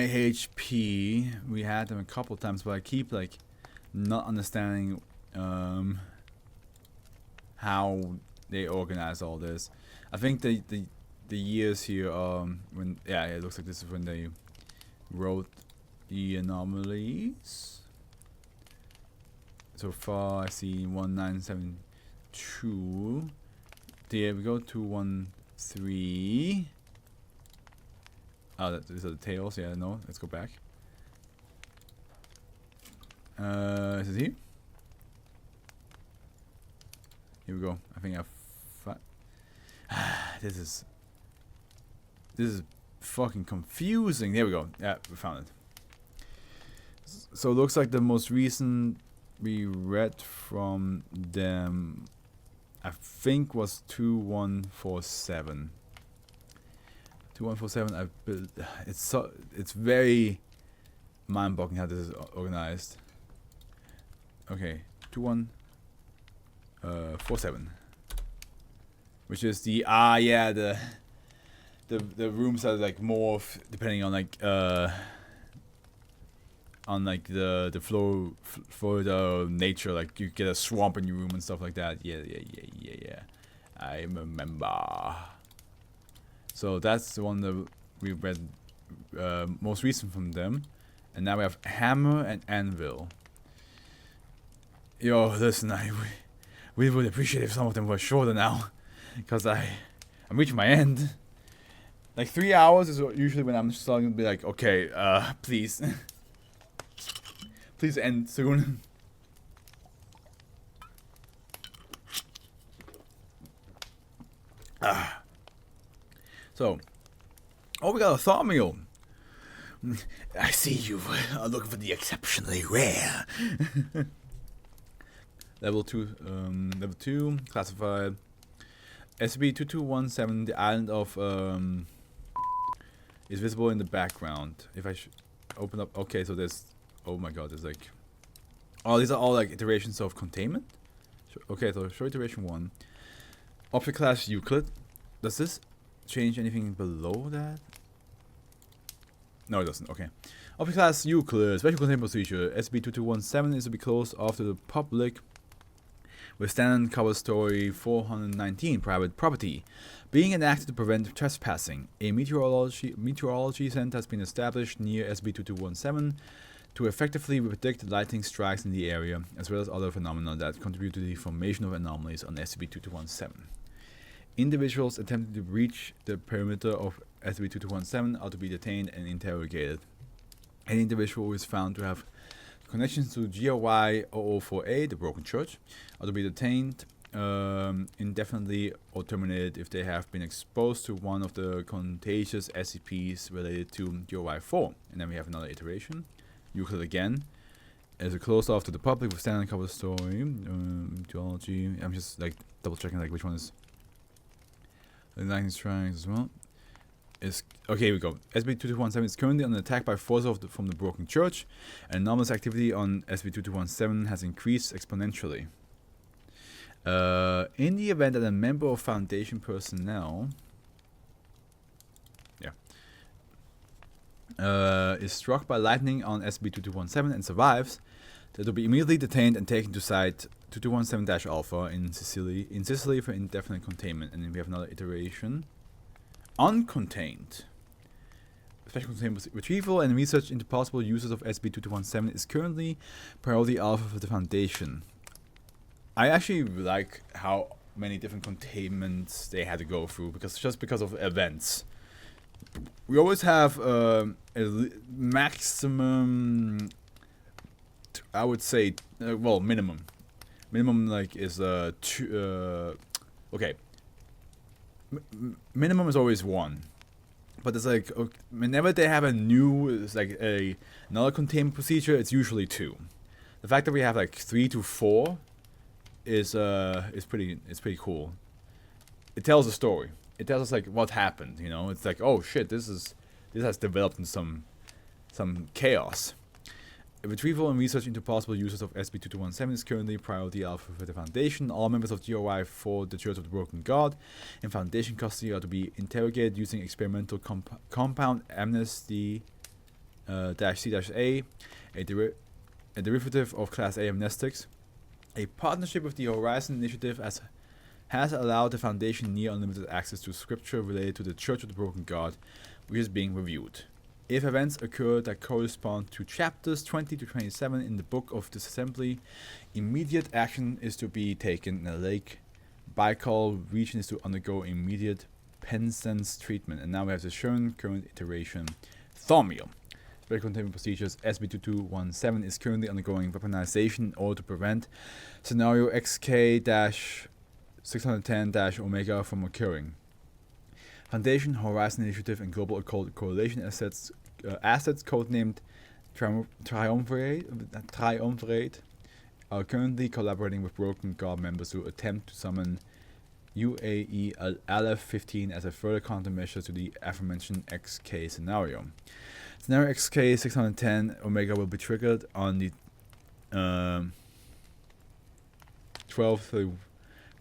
IHP, we had them a couple times, but I keep like not understanding how they organize all this. I think the years here when it looks like this is when they wrote the anomalies. So far I see 1972. There we go, 213. Oh, these are the tails. Yeah, no, let's go back. Is it here? Here we go. I think this is fucking confusing. There we go. Yeah, we found it. So it looks like the most recent we read from them, I think, was 2147. 2147. It's very mind-boggling how this is organized. Okay, 2147, which is the the rooms are like morph depending on like the Florida nature. Like you get a swamp in your room and stuff like that. Yeah. I remember. So that's the one that we read most recent from them, and now we have Hammer and Anvil. Yo, listen, we would appreciate if some of them were shorter now, because I'm reaching my end. Like 3 hours is usually when I'm starting to be like, okay, please, please end soon. So, we got a thumbnail. I see you are looking for the exceptionally rare. Level 2, classified. SCP-2217, the island of is visible in the background. If I open up, okay, so there's, oh my god, there's like, oh, these are all like iterations of containment. Okay, so show iteration 1. Object class Euclid. Does this change anything below that? No, it doesn't. Okay. Object class Euclid. Special containment procedure. SCP-2217 is to be closed off to the public with standard cover story 419, private property, being enacted to prevent trespassing. A meteorology center has been established near SCP-2217 to effectively predict lightning strikes in the area, as well as other phenomena that contribute to the formation of anomalies on SCP-2217. Individuals attempting to breach the perimeter of SCP-2217 are to be detained and interrogated. Any individual who is found to have connections to GRY 004A, the Broken Church, are to be detained indefinitely or terminated if they have been exposed to one of the contagious SCPs related to GRY 4. And then we have another iteration. Euclid again. As a closed off to the public with standard cover story. Meteorology. I'm just like double checking like which one is. The lightning strikes as well. Okay, here we go. SCP-2217 is currently under attack by forces from the Broken Church, and anomalous activity on SCP-2217 has increased exponentially. In the event that a member of Foundation personnel is struck by lightning on SCP-2217 and survives, they will be immediately detained and taken to Site 2217-Alpha in Sicily for indefinite containment. And then we have another iteration. Uncontained. Special containment retrieval and research into possible uses of SCP-2217 is currently priority alpha for the Foundation. I actually like how many different containments they had to go through because of events. We always have a maximum, I would say, minimum. Minimum like is okay. Minimum is always 1, but it's like whenever they have it's like another containment procedure, it's usually 2. The fact that we have like 3 to 4 is pretty cool. It tells a story. It tells us like what happened. You know, it's like, oh shit, this has developed in some chaos. Retrieval and research into possible uses of SCP-2217 is currently priority alpha for the Foundation. All members of GRY for the Church of the Broken God in Foundation custody are to be interrogated using experimental compound amnesty C-A, a derivative of Class A amnestics. A partnership with the Horizon Initiative has allowed the Foundation near unlimited access to scripture related to the Church of the Broken God, which is being reviewed. If events occur that correspond to chapters 20 to 27 in the Book of Disassembly, immediate action is to be taken in the Lake Baikal region is to undergo immediate penance treatment. And now we have the shown current iteration Thaumiel. Special containment procedures SB2217 is currently undergoing weaponization in order to prevent scenario XK-610-Omega from occurring. Foundation, Horizon Initiative, and Global Occult Correlation assets codenamed Triumvirate are currently collaborating with Broken God members to attempt to summon UAE Aleph 15 as a further countermeasure to the aforementioned XK scenario. Scenario XK 610 Omega will be triggered on the 12th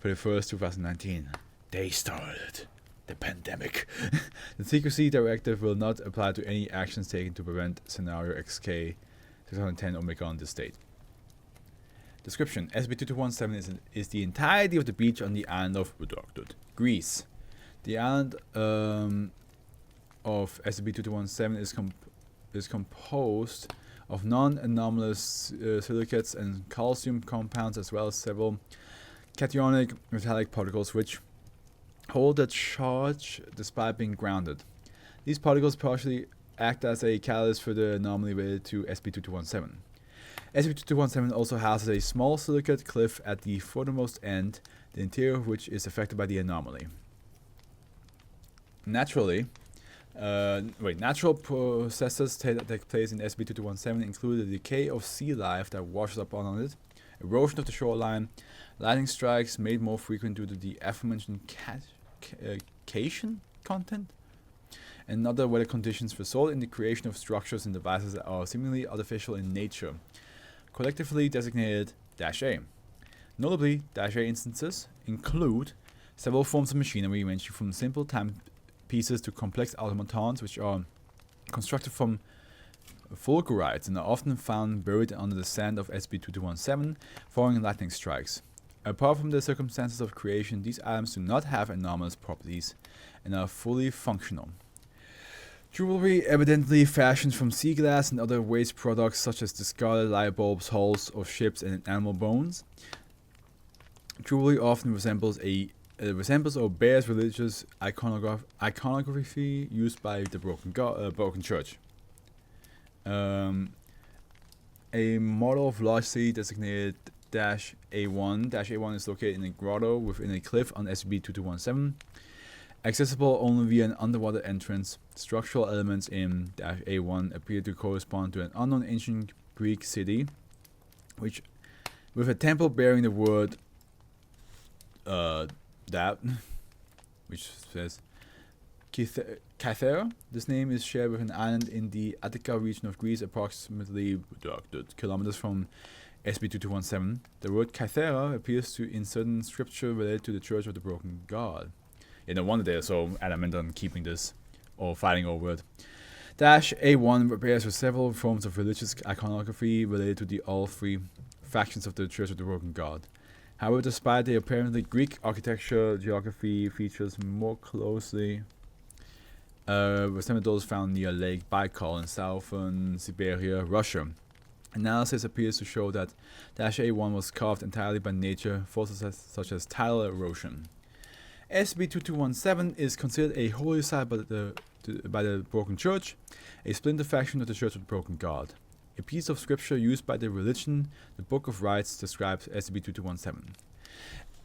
31st 2019. They started the pandemic. The secrecy directive will not apply to any actions taken to prevent scenario XK 610 Omega on this date. Description: SB2217 is the entirety of the beach on the island of Redacted, Greece. The island of SCP-2217 is composed of non-anomalous silicates and calcium compounds, as well as several cationic metallic particles which hold a charge despite being grounded. These particles partially act as a catalyst for the anomaly related to SCP-2217. SCP-2217 also houses a small silicate cliff at the furthermost end, the interior of which is affected by the anomaly. Natural processes that take place in SCP-2217 include the decay of sea life that washes up on it, erosion of the shoreline, lightning strikes made more frequent due to the aforementioned cation content, and other weather conditions result in the creation of structures and devices that are seemingly artificial in nature, collectively designated -A. Notably, -A instances include several forms of machinery ranging from simple timepieces to complex automatons, which are constructed from fulgurites and are often found buried under the sand of SCP-2217 following lightning strikes. Apart from the circumstances of creation, these items do not have anomalous properties and are fully functional. Jewelry evidently fashioned from sea glass and other waste products such as discarded light bulbs, hulls of ships, and animal bones. Jewelry often resembles or bears religious iconography used by the Broken Church. A model of large sea designated -A1. -A1 is located in a grotto within a cliff on SCP-2217. Accessible only via an underwater entrance. Structural elements in -A1 appear to correspond to an unknown ancient Greek city, with a temple bearing the word which says Kythera. This name is shared with an island in the Attica region of Greece, approximately kilometers from SCP-2217. The word Kythera appears in certain scripture related to the Church of the Broken God. Yeah, no wonder they're so adamant on keeping this or fighting over it. -A1 appears with several forms of religious iconography related to all three factions of the Church of the Broken God. However, despite the apparently Greek architecture, geography features more closely resemble those found near Lake Baikal in southern Siberia, Russia. Analysis appears to show that -A1 was carved entirely by nature, forces such as tidal erosion. SCP-2217 is considered a holy site by the Broken Church, a splinter faction of the Church of the Broken God. A piece of scripture used by the religion, the Book of Rites, describes SCP-2217.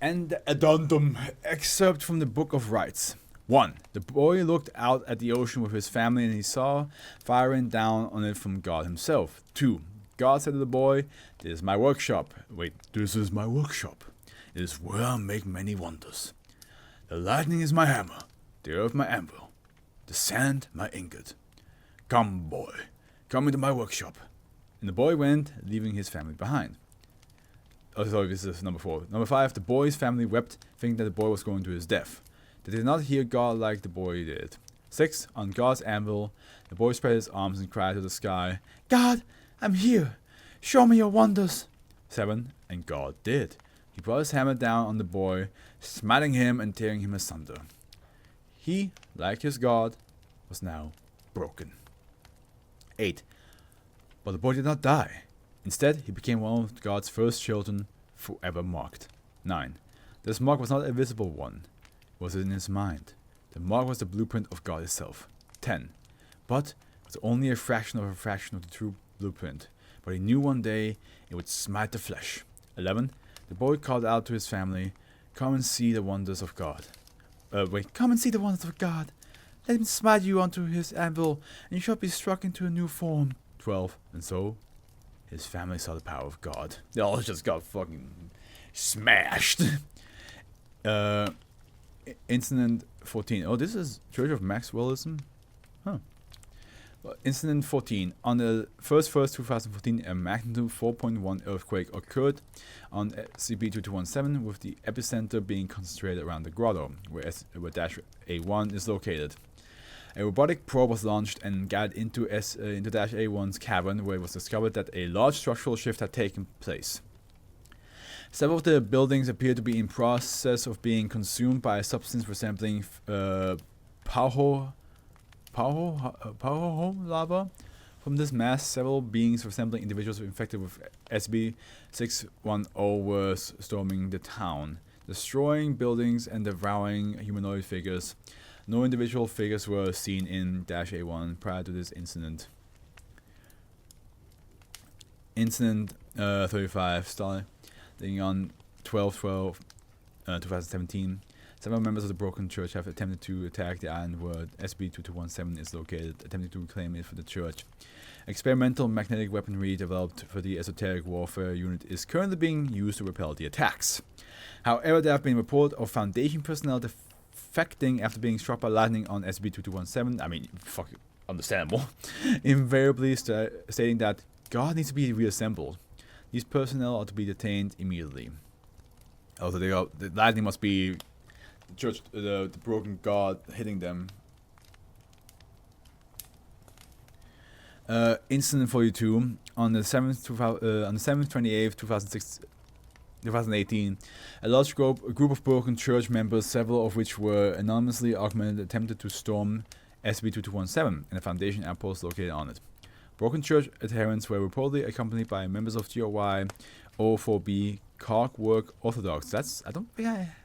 And addendum, excerpt from the Book of Rites. 1. The boy looked out at the ocean with his family and he saw fire rain down on it from God himself. 2. God said to the boy, "This is my workshop. This is my workshop. It is where I make many wonders. The lightning is my hammer, the earth my anvil, the sand my ingot. Come, boy, come into my workshop." And the boy went, leaving his family behind. Oh, sorry, this is number 4. Number 5, the boy's family wept, thinking that the boy was going to his death. They did not hear God like the boy did. 6. On God's anvil, the boy spread his arms and cried to the sky, God, I'm here. Show me your wonders. 7. And God did. He brought his hammer down on the boy, smiting him and tearing him asunder. He, like his God, was now broken. 8. But the boy did not die. Instead, he became one of God's first children, forever marked. 9. This mark was not a visible one. It was in his mind. The mark was the blueprint of God itself. 10. But it was only a fraction of the true blueprint. But he knew one day it would smite the flesh. 11. The boy called out to his family, come and see the wonders of God. Come and see the wonders of God. Let him smite you onto his anvil, and you shall be struck into a new form. 12. And so, his family saw the power of God. They all just got fucking smashed. Incident 14. Oh, this is Church of Maxwellism? Huh. Incident 14. On the 1st, 2014, a magnitude 4.1 earthquake occurred on SCP-2217, with the epicenter being concentrated around the grotto, where Dash A1 is located. A robotic probe was launched and guided into Dash A1's cavern, where it was discovered that a large structural shift had taken place. Several of the buildings appear to be in process of being consumed by a substance resembling Pauho lava. From this mass, several beings resembling individuals infected with SB-610 were storming the town, destroying buildings and devouring humanoid figures. No individual figures were seen in Dash A1 prior to this incident. Incident 35, starting on 12/12/2017. Several members of the Broken Church have attempted to attack the island where SB-2217 is located, attempting to reclaim it for the church. Experimental magnetic weaponry developed for the esoteric warfare unit is currently being used to repel the attacks. However, there have been reports of Foundation personnel defecting after being struck by lightning on SB-2217. I mean, fuck, understandable. Invariably stating that God needs to be reassembled. These personnel are to be detained immediately. Also, the lightning must be the broken God hitting them. Incident 42 on the 7th 2018, a large group of Broken Church members, several of which were anonymously augmented, attempted to storm SB-2217 and a Foundation outpost located on it. Broken Church adherents were reportedly accompanied by members of GOY 04B Cogwork Orthodox. I don't think I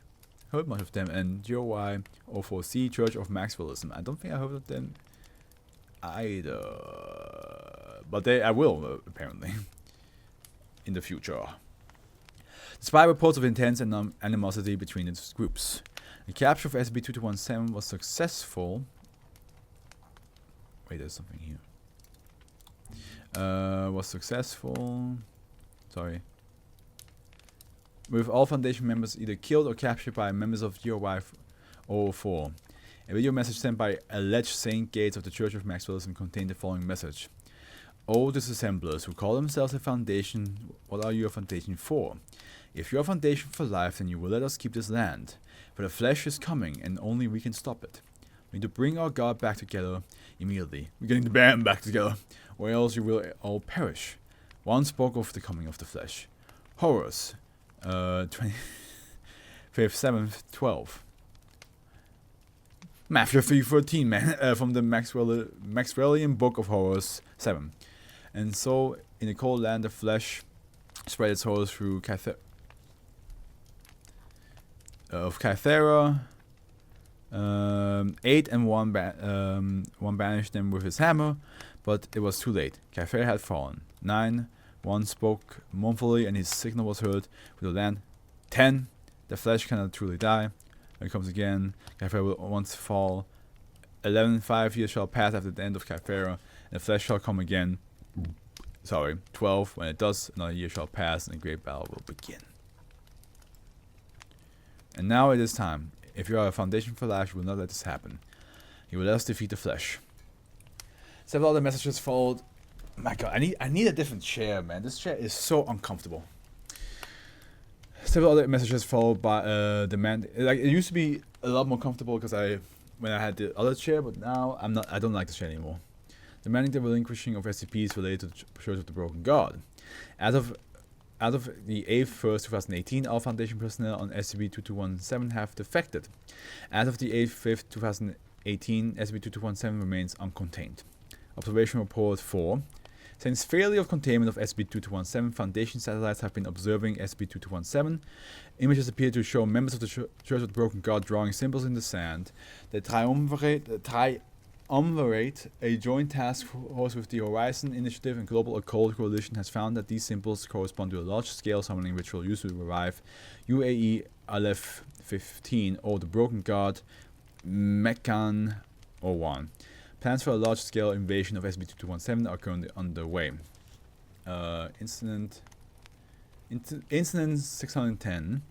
heard much of them, and GOY 04C Church of Maxwellism. I don't think I heard of them either, but I will apparently in the future. Despite reports of intense and animosity between its groups, the capture of SB-2217 was successful. Wait, there's something here. Was successful. Sorry. With all Foundation members either killed or captured by members of GOY 04. A video message sent by alleged Saint Gates of the Church of Maxwellism contained the following message. O disassemblers who call themselves a Foundation, what are you a Foundation for? If you're a Foundation for life, then you will let us keep this land. For the flesh is coming, and only we can stop it. We need to bring our God back together immediately. We're getting the band back together, or else you will all perish. One spoke of the coming of the flesh. Horrors. 25th 7th 12. Matthew 3:13, man, from the Maxwellian Book of Horrors 7. And so, in the cold land, the flesh spread its horrors through Kythera. 8 and 1 banished them with his hammer, but it was too late. Kythera had fallen. 9. 1 spoke mournfully, and his signal was heard with the land. 10. The flesh cannot truly die. Here it comes again. Kythera will once fall. 11. 5 years shall pass after the end of Kythera, and the flesh shall come again. 12. When it does, another year shall pass, and the great battle will begin. And now it is time. If you are a Foundation for life, you will not let this happen. You will let us defeat the flesh. Several other messages followed. My God, I need a different chair, man. This chair is so uncomfortable. Several other messages followed by demand. Like, it used to be a lot more comfortable because I when I had the other chair, but now I don't like the chair anymore. Demanding the relinquishing of SCPs related to the Church of the Broken God. As of the 8th 1st, 2018, all Foundation personnel on SCP-2217 have defected. As of the 8th 5th, 2018, SCP-2217 remains uncontained. Observation Report 4. Since failure of containment of SCP-2217, Foundation satellites have been observing SCP-2217. Images appear to show members of the Church of the Broken God drawing symbols in the sand. They triumvirate a joint task force with the Horizon Initiative and Global Occult Coalition has found that these symbols correspond to a large-scale summoning ritual used to revive UAE Aleph 15 or the Broken God Meccan 01. Plans for a large-scale invasion of SCP-2217 are currently underway. Incident 610.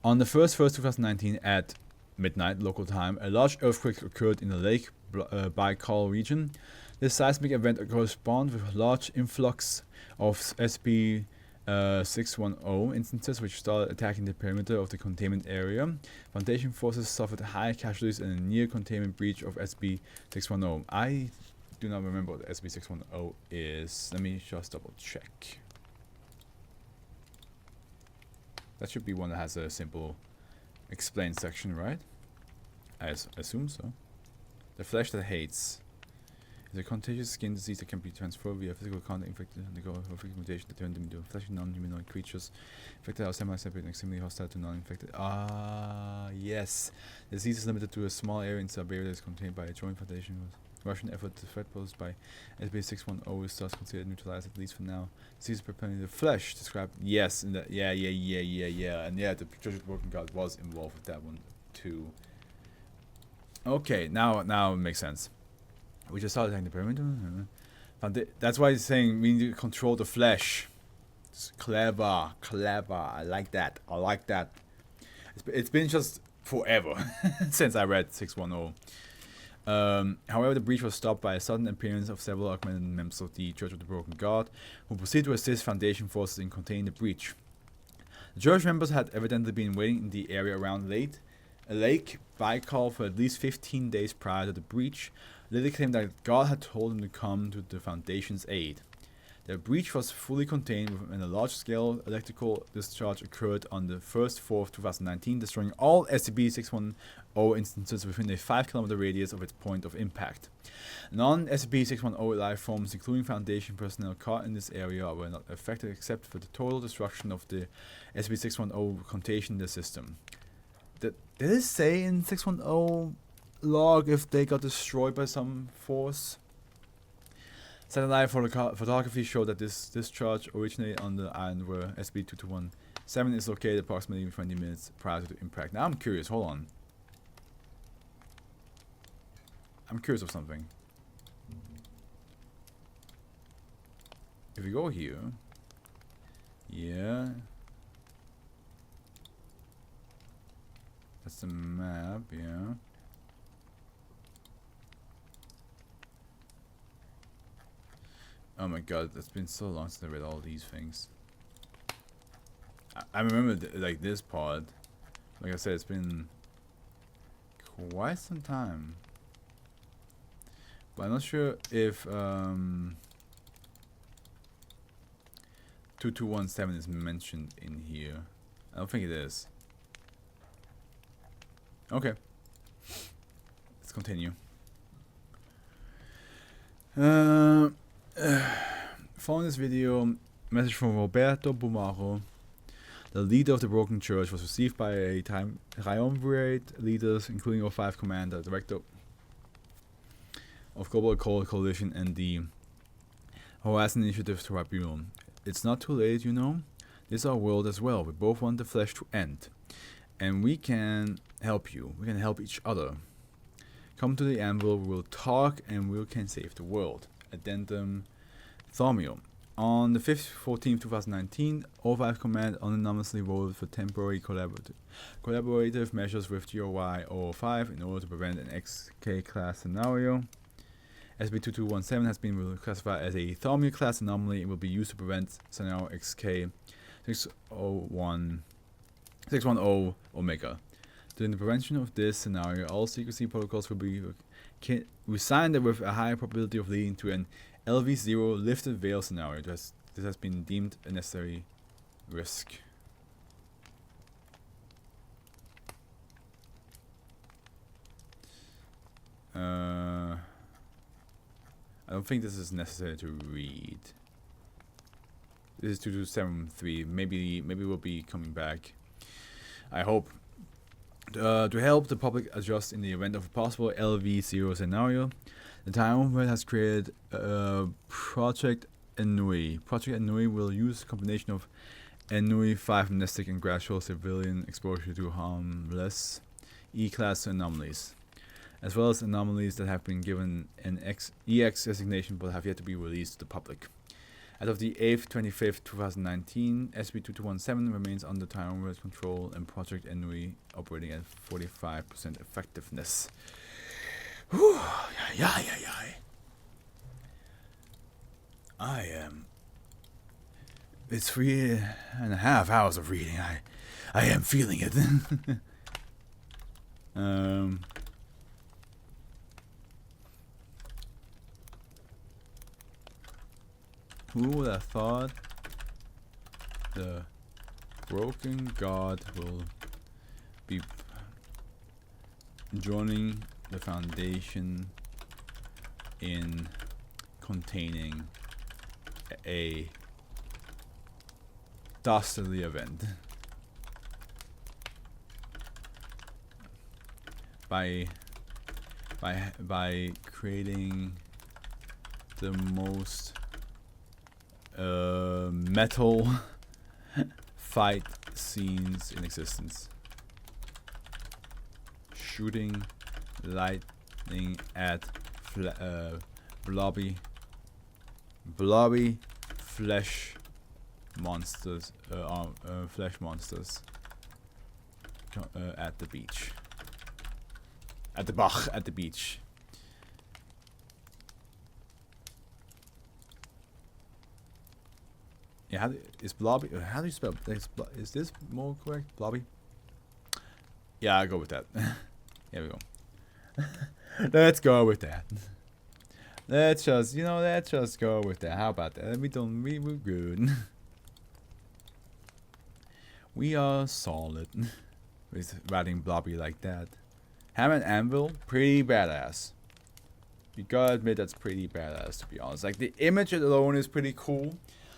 On the 1st, 2019 at midnight local time, a large earthquake occurred in the Lake Baikal region. This seismic event corresponds with a large influx of SCP-610 instances which started attacking the perimeter of the containment area. Foundation forces suffered high casualties in a near containment breach of SCP-610. I do not remember what SCP-610 is. Let me just double check. That should be one that has a simple explain section, right? I assume so. The flesh that hates is a contagious skin disease that can be transferred via physical contact. Infected undergo horrific mutation that turn them into fleshy non-humanoid creatures. Infected are semi-separate and extremely hostile to non-infected. Ah, yes. The disease is limited to a small area in Siberia that is contained by a joint foundation with Russian effort. The threat posed by SCP-610 is thus considered neutralized, at least for now. Disease pertaining to the flesh described. Yes, in the yeah. And yeah, the Church of the Broken God was involved with that one too. Okay, now it makes sense. We just started attacking the perimeter. That's why he's saying we need to control the flesh. It's clever. I like that. It's been just forever since I read 610. However, the breach was stopped by a sudden appearance of several augmented members of the Church of the Broken God, who proceeded to assist Foundation forces in containing the breach. The Church members had evidently been waiting in the area around Lake Baikal for at least 15 days prior to the breach. Lily claimed that God had told them to come to the Foundation's aid. The breach was fully contained when a large-scale electrical discharge occurred on the 1st 4th 2019, destroying all SCP-610 instances within a 5-kilometer radius of its point of impact. Non-SCP-610 life forms, including Foundation personnel caught in this area, were not affected except for the total destruction of the SCP-610 contained in the system. Did it say in 610 log if they got destroyed by some force? Satellite photography showed that this discharge originated on the island where SCP-2217 is located approximately 20 minutes prior to the impact. Now I'm curious, hold on. I'm curious of something. If we go here, yeah. That's the map, yeah. Oh my god, it's been so long since I read all these things. I remember like this part. Like I said, it's been quite some time. But I'm not sure if 2217 is mentioned in here. I don't think it is. Okay. Let's continue. Following this video, message from Roberto Bumaro, the leader of the Broken Church, was received by a triumvirate leaders, including O5 Commander, Director of Global Occult Coalition, and the Horizon Initiative Tribunal. It's not too late, you know. This is our world as well. We both want the flesh to end. And we can help you. We can help each other. Come to the Anvil, we'll talk, and we can save the world. Addendum Thaumiel. On the 5th, 14th, 2019, O5 Command anonymously voted for temporary collaborative measures with GOI 005 in order to prevent an XK class scenario. SCP-2217 has been classified as a Thaumiel class anomaly and will be used to prevent scenario XK 610 Omega. During the prevention of this scenario, all secrecy protocols will be resigned with a high probability of leading to an LV0 lifted veil scenario. This has been deemed a necessary risk. I don't think this is necessary to read. This is 2273. Maybe we'll be coming back. I hope. To help the public adjust in the event of a possible LV0 scenario, the Taiwan has created Project Ennui. Project Ennui will use a combination of Ennui 5 amnestic and gradual civilian exposure to harmless E-class anomalies, as well as anomalies that have been given an EX designation but have yet to be released to the public. As of the 8th, 25th, 2019, SCP-2217 remains under Taiwan's control and Project Ennui operating at 45% effectiveness. Whew, yeah. I am. It's 3.5 hours of reading. I am feeling it. Who would have thought the broken god will be joining the Foundation in containing a dastardly event by creating the most metal fight scenes in existence, shooting lightning at blobby flesh monsters at the beach, at the beach. Yeah, is blobby? How do you spell? Is this more correct? Blobby? Yeah, I'll go with that. Here we go. Let's go with that. Let's just go with that. How about that? We're good. We are solid with writing blobby like that. Hammer and Anvil, pretty badass. You gotta admit that's pretty badass, to be honest. Like, the image alone is pretty cool.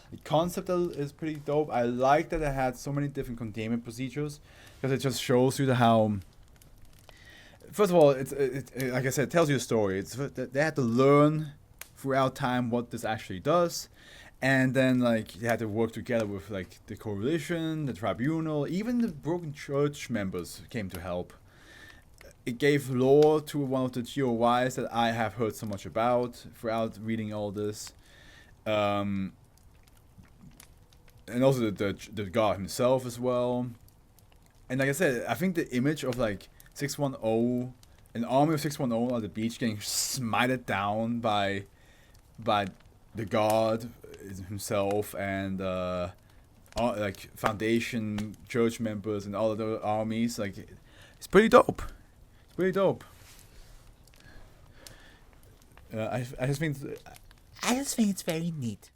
The concept is pretty dope. I like that it had so many different containment procedures, because it just shows you how. First of all, it like I said, it tells you a story. They had to learn throughout time what this actually does, and then like they had to work together with like the coalition, the tribunal, even the broken church members came to help. It gave lore to one of the GOYs that I have heard so much about throughout reading all this. And also the god himself as well. And like I said, I think the image of like 610, an army of 610 on the beach getting smited down by the god himself and like Foundation church members and all of the armies, like it's pretty dope. It's pretty dope. I just think it's very neat.